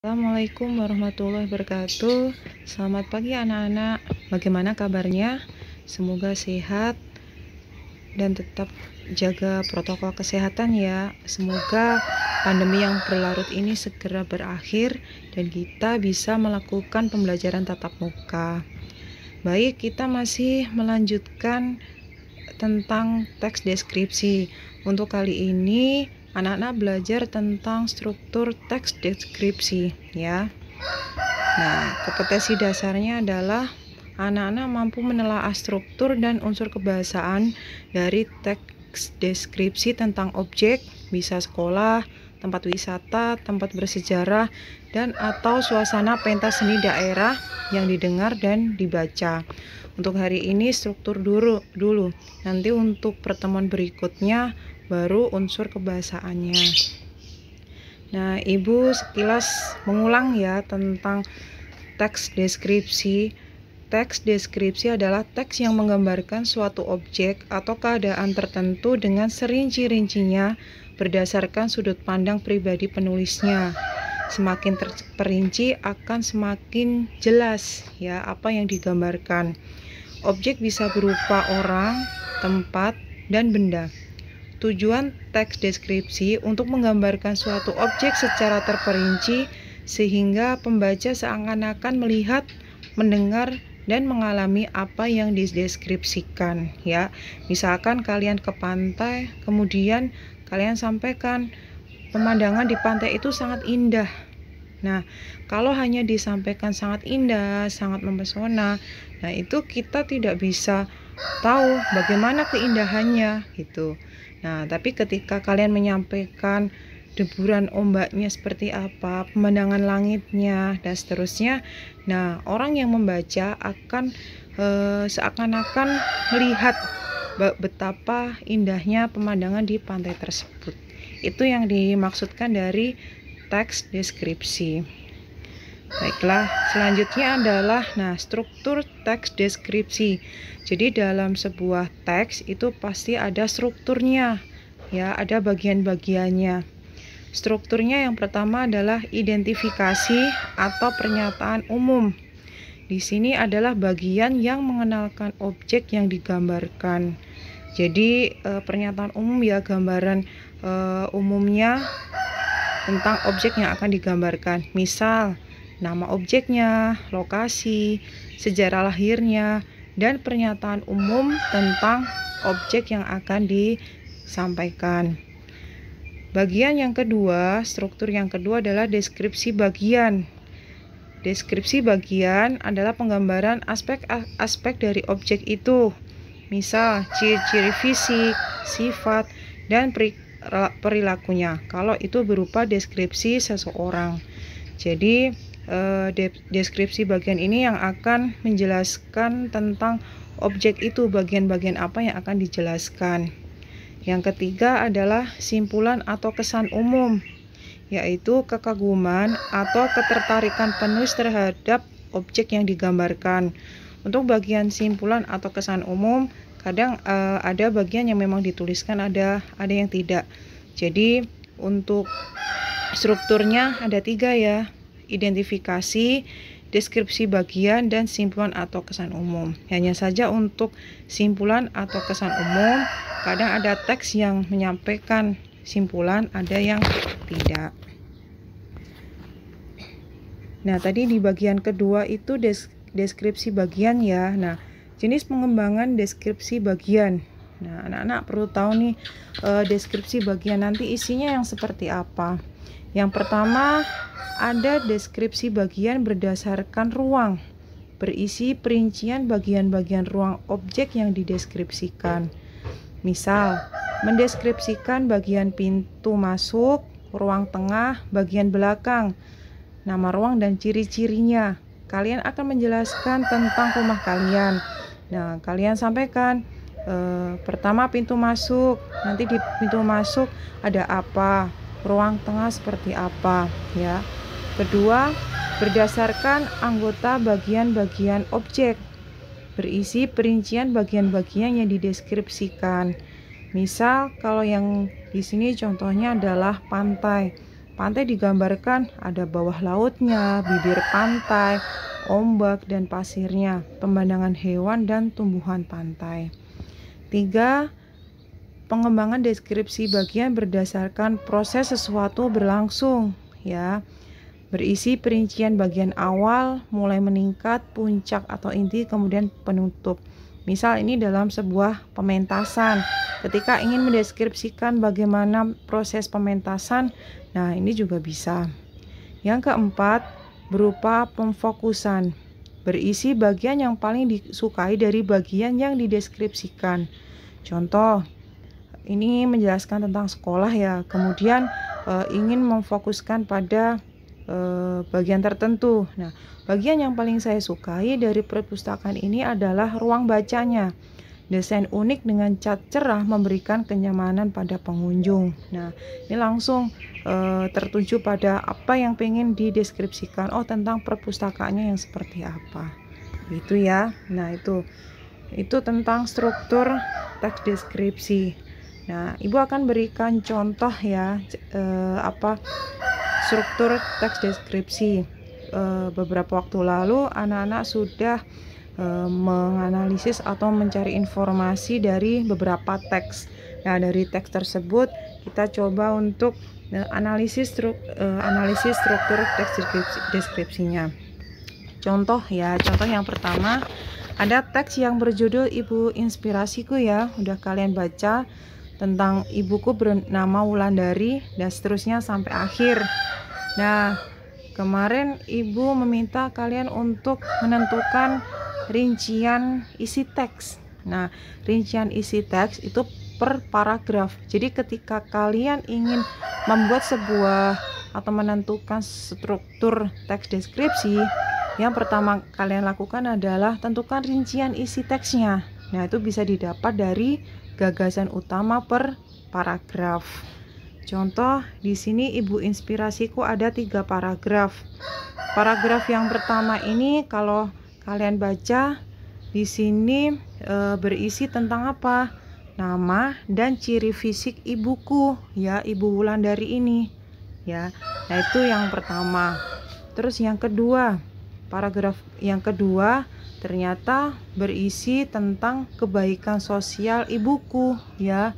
Assalamualaikum warahmatullahi wabarakatuh. Selamat pagi anak-anak. Bagaimana kabarnya? Semoga sehat dan tetap jaga protokol kesehatan ya. Semoga pandemi yang berlarut ini segera berakhir dan kita bisa melakukan pembelajaran tatap muka. Baik, kita masih melanjutkan tentang teks deskripsi. Untuk kali ini anak-anak belajar tentang struktur teks deskripsi ya. Nah, kompetensi dasarnya adalah anak-anak mampu menelaah struktur dan unsur kebahasaan dari teks deskripsi tentang objek, bisa sekolah, tempat wisata, tempat bersejarah, dan atau suasana pentas seni daerah yang didengar dan dibaca. Untuk hari ini struktur dulu. Nanti untuk pertemuan berikutnya baru unsur kebahasaannya. Nah, Ibu sekilas mengulang ya tentang teks deskripsi. Teks deskripsi adalah teks yang menggambarkan suatu objek atau keadaan tertentu dengan serinci-rincinya berdasarkan sudut pandang pribadi penulisnya. Semakin terperinci akan semakin jelas ya apa yang digambarkan. Objek bisa berupa orang, tempat, dan benda. Tujuan teks deskripsi untuk menggambarkan suatu objek secara terperinci sehingga pembaca seakan-akan melihat, mendengar, dan mengalami apa yang dideskripsikan ya. Misalkan kalian ke pantai, kemudian kalian sampaikan pemandangan di pantai itu sangat indah. Nah, kalau hanya disampaikan sangat indah, sangat mempesona, nah itu kita tidak bisa tahu bagaimana keindahannya gitu. Nah, tapi ketika kalian menyampaikan deburan ombaknya seperti apa, pemandangan langitnya, dan seterusnya, nah orang yang membaca akan seakan-akan melihat betapa indahnya pemandangan di pantai tersebut. Itu yang dimaksudkan dari teks deskripsi. Baiklah, selanjutnya adalah struktur teks deskripsi. Jadi dalam sebuah teks itu pasti ada strukturnya ya, ada bagian-bagiannya. Strukturnya yang pertama adalah identifikasi atau pernyataan umum. Di sini adalah bagian yang mengenalkan objek yang digambarkan. Jadi pernyataan umum ya, gambaran umumnya tentang objek yang akan digambarkan. Misal, nama objeknya, lokasi, sejarah lahirnya, dan pernyataan umum tentang objek yang akan disampaikan. Bagian yang kedua, struktur yang kedua adalah deskripsi bagian. Deskripsi bagian adalah penggambaran aspek-aspek dari objek itu. Misal, ciri-ciri fisik, sifat, dan perilakunya. Kalau itu berupa deskripsi seseorang. Jadi, deskripsi bagian ini yang akan menjelaskan tentang objek itu, bagian-bagian apa yang akan dijelaskan. Yang ketiga adalah simpulan atau kesan umum, yaitu kekaguman atau ketertarikan penulis terhadap objek yang digambarkan. Untuk bagian simpulan atau kesan umum, kadang ada bagian yang memang dituliskan, ada yang tidak. Jadi untuk strukturnya ada 3 ya, identifikasi, deskripsi bagian, dan simpulan atau kesan umum. Hanya saja untuk simpulan atau kesan umum, kadang ada teks yang menyampaikan simpulan, ada yang tidak. Nah, tadi di bagian kedua itu deskripsi bagian ya. Nah, jenis pengembangan deskripsi bagian. Nah, anak-anak perlu tahu nih deskripsi bagian nanti isinya yang seperti apa. Yang pertama, ada deskripsi bagian berdasarkan ruang, berisi perincian bagian-bagian ruang objek yang dideskripsikan. Misal, mendeskripsikan bagian pintu masuk, ruang tengah, bagian belakang, nama ruang dan ciri-cirinya. Kalian akan menjelaskan tentang rumah kalian. Nah, kalian sampaikan pertama pintu masuk, nanti di pintu masuk ada apa, ruang tengah seperti apa ya. Kedua, berdasarkan anggota bagian-bagian objek, berisi perincian bagian-bagian yang dideskripsikan. Misal kalau yang di sini contohnya adalah pantai. Pantai digambarkan ada bawah lautnya, bibir pantai, ombak dan pasirnya, pemandangan hewan dan tumbuhan pantai. 3. Pengembangan deskripsi bagian berdasarkan proses sesuatu berlangsung, ya. Berisi perincian bagian awal, mulai meningkat, puncak atau inti, kemudian penutup. Misal ini dalam sebuah pementasan. Ketika ingin mendeskripsikan bagaimana proses pementasan, nah ini juga bisa. Yang keempat, berupa pemfokusan. Berisi bagian yang paling disukai dari bagian yang dideskripsikan. Contoh, ini menjelaskan tentang sekolah ya. Kemudian ingin memfokuskan pada bagian tertentu. Nah, bagian yang paling saya sukai dari perpustakaan ini adalah ruang bacanya. Desain unik dengan cat cerah memberikan kenyamanan pada pengunjung. Nah, ini langsung tertuju pada apa yang pengen dideskripsikan. Oh, tentang perpustakaannya yang seperti apa. Itu ya. Nah, itu tentang struktur teks deskripsi. Nah, Ibu akan berikan contoh ya, struktur teks deskripsi. Beberapa waktu lalu anak-anak sudah menganalisis atau mencari informasi dari beberapa teks. Nah, dari teks tersebut kita coba untuk analisis struktur teks deskripsinya. Contoh yang pertama, ada teks yang berjudul Ibu Inspirasiku ya, udah kalian baca, tentang ibuku bernama Wulandari dan seterusnya sampai akhir. Nah, kemarin Ibu meminta kalian untuk menentukan rincian isi teks. Nah, rincian isi teks itu per paragraf. Jadi ketika kalian ingin membuat sebuah atau menentukan struktur teks deskripsi, yang pertama kalian lakukan adalah tentukan rincian isi teksnya. Nah, itu bisa didapat dari gagasan utama per paragraf. Contoh, di sini Ibu Inspirasiku ada 3 paragraf. Paragraf yang pertama ini kalau kalian baca di sini berisi tentang apa? Nama dan ciri fisik ibuku ya, Ibu Wulandari ini ya. Nah, itu yang pertama. Terus yang kedua, paragraf yang kedua ternyata berisi tentang kebaikan sosial ibuku ya.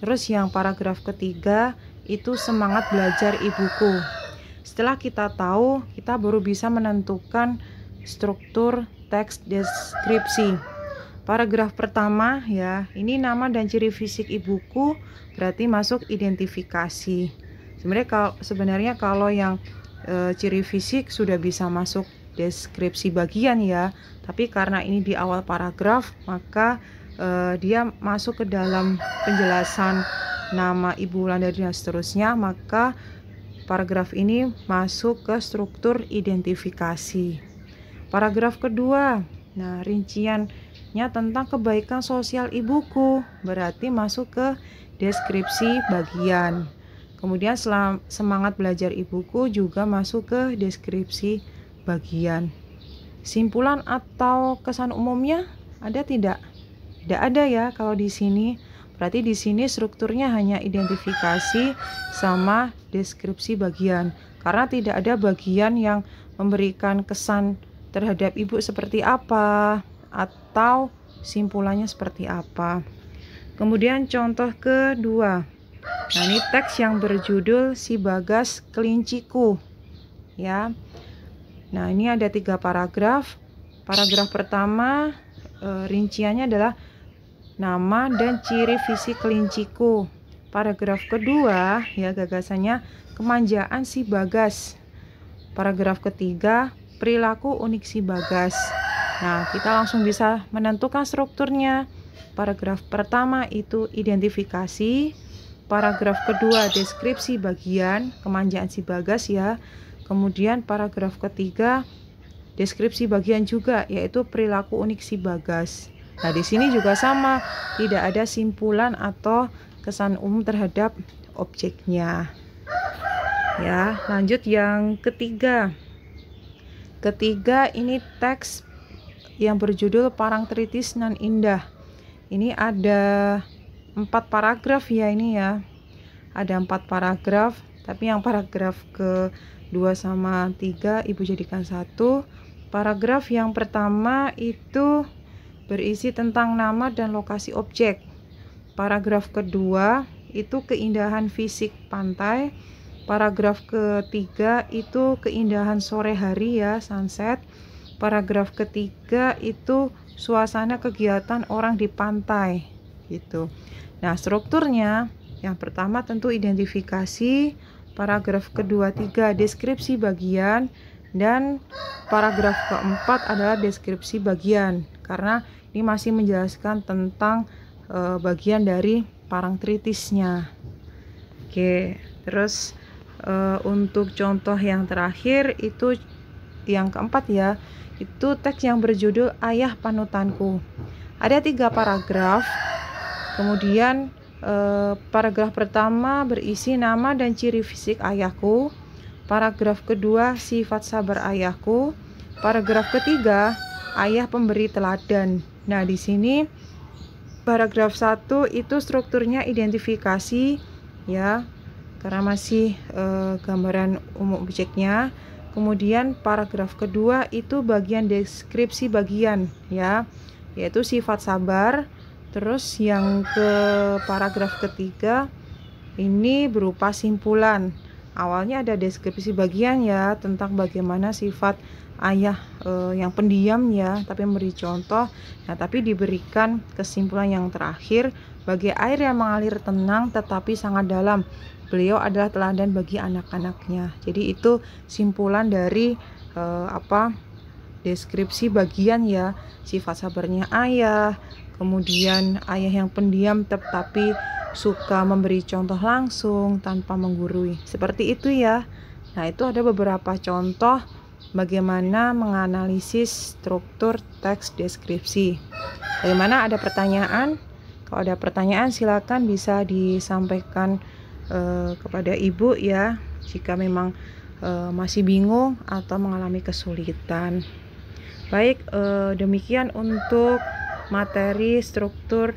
Terus yang paragraf ketiga itu semangat belajar ibuku. Setelah kita tahu, kita baru bisa menentukan struktur teks deskripsi. Paragraf pertama ya, ini nama dan ciri fisik ibuku, berarti masuk identifikasi. Sebenarnya kalau yang ciri fisik sudah bisa masuk deskripsi bagian ya, tapi karena ini di awal paragraf, maka dia masuk ke dalam penjelasan nama Ibu Wulandari dan seterusnya, maka paragraf ini masuk ke struktur identifikasi. Paragraf kedua, nah rinciannya tentang kebaikan sosial ibuku, berarti masuk ke deskripsi bagian. Kemudian semangat belajar ibuku juga masuk ke deskripsi bagian. Simpulan atau kesan umumnya ada tidak? Tidak ada ya kalau di sini. Berarti di sini strukturnya hanya identifikasi sama deskripsi bagian. Karena tidak ada bagian yang memberikan kesan terhadap ibu seperti apa atau simpulannya seperti apa. Kemudian contoh kedua. Nah, ini teks yang berjudul Si Bagas Kelinciku. Ya. Nah, ini ada 3 paragraf. Paragraf pertama rinciannya adalah nama dan ciri fisik kelinciku. Paragraf kedua ya gagasannya kemanjaan si Bagas. Paragraf ketiga perilaku unik si Bagas. Nah, kita langsung bisa menentukan strukturnya. Paragraf pertama itu identifikasi. Paragraf kedua deskripsi bagian kemanjaan si Bagas ya. Kemudian paragraf ketiga deskripsi bagian juga, yaitu perilaku unik si Bagas. Nah, di sini juga sama, tidak ada simpulan atau kesan umum terhadap objeknya. Ya, lanjut yang ketiga. Ketiga ini teks yang berjudul Parangtritis Nan Indah. Ini ada 4 paragraf ya ini ya. Ada 4 paragraf. Tapi yang paragraf ke-2 sama 3 Ibu jadikan satu. Paragraf yang pertama itu berisi tentang nama dan lokasi objek. Paragraf kedua itu keindahan fisik pantai. Paragraf ketiga itu keindahan sore hari ya, sunset. Paragraf ketiga itu suasana kegiatan orang di pantai gitu. Nah, strukturnya yang pertama tentu identifikasi, paragraf kedua, tiga deskripsi bagian, dan paragraf keempat adalah deskripsi bagian, karena ini masih menjelaskan tentang bagian dari parangtritisnya. Oke, terus untuk contoh yang terakhir itu yang keempat ya, itu teks yang berjudul Ayah Panutanku. Ada 3 paragraf. Kemudian paragraf pertama berisi nama dan ciri fisik ayahku. Paragraf kedua sifat sabar ayahku. Paragraf ketiga ayah pemberi teladan. Nah, di sini paragraf 1 itu strukturnya identifikasi ya, karena masih gambaran umum objeknya. Kemudian paragraf kedua itu bagian deskripsi bagian ya, yaitu sifat sabar. Terus yang ke paragraf ketiga ini berupa simpulan. Awalnya ada deskripsi bagian ya, tentang bagaimana sifat ayah yang pendiam ya, tapi memberi contoh. Nah, tapi diberikan kesimpulan yang terakhir, bagai air yang mengalir tenang tetapi sangat dalam, beliau adalah teladan bagi anak-anaknya. Jadi itu simpulan dari deskripsi bagian ya, sifat sabarnya ayah, kemudian ayah yang pendiam tetapi suka memberi contoh langsung tanpa menggurui. Seperti itu ya. Nah, itu ada beberapa contoh bagaimana menganalisis struktur teks deskripsi. Bagaimana, ada pertanyaan? Kalau ada pertanyaan silakan bisa disampaikan kepada Ibu ya, jika memang masih bingung atau mengalami kesulitan. Baik, demikian untuk materi struktur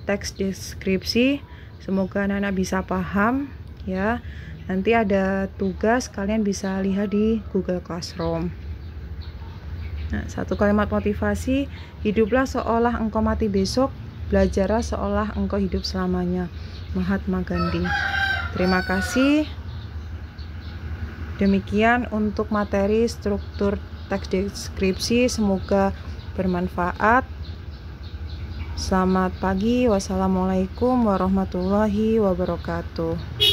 teks deskripsi. Semoga anak-anak bisa paham ya. Nanti ada tugas, kalian bisa lihat di Google Classroom. Nah, 1 kalimat motivasi, hiduplah seolah engkau mati besok, belajarlah seolah engkau hidup selamanya. Mahatma Gandhi. Terima kasih. Demikian untuk materi struktur teks deskripsi, semoga bermanfaat. Selamat pagi. Wassalamualaikum warahmatullahi wabarakatuh.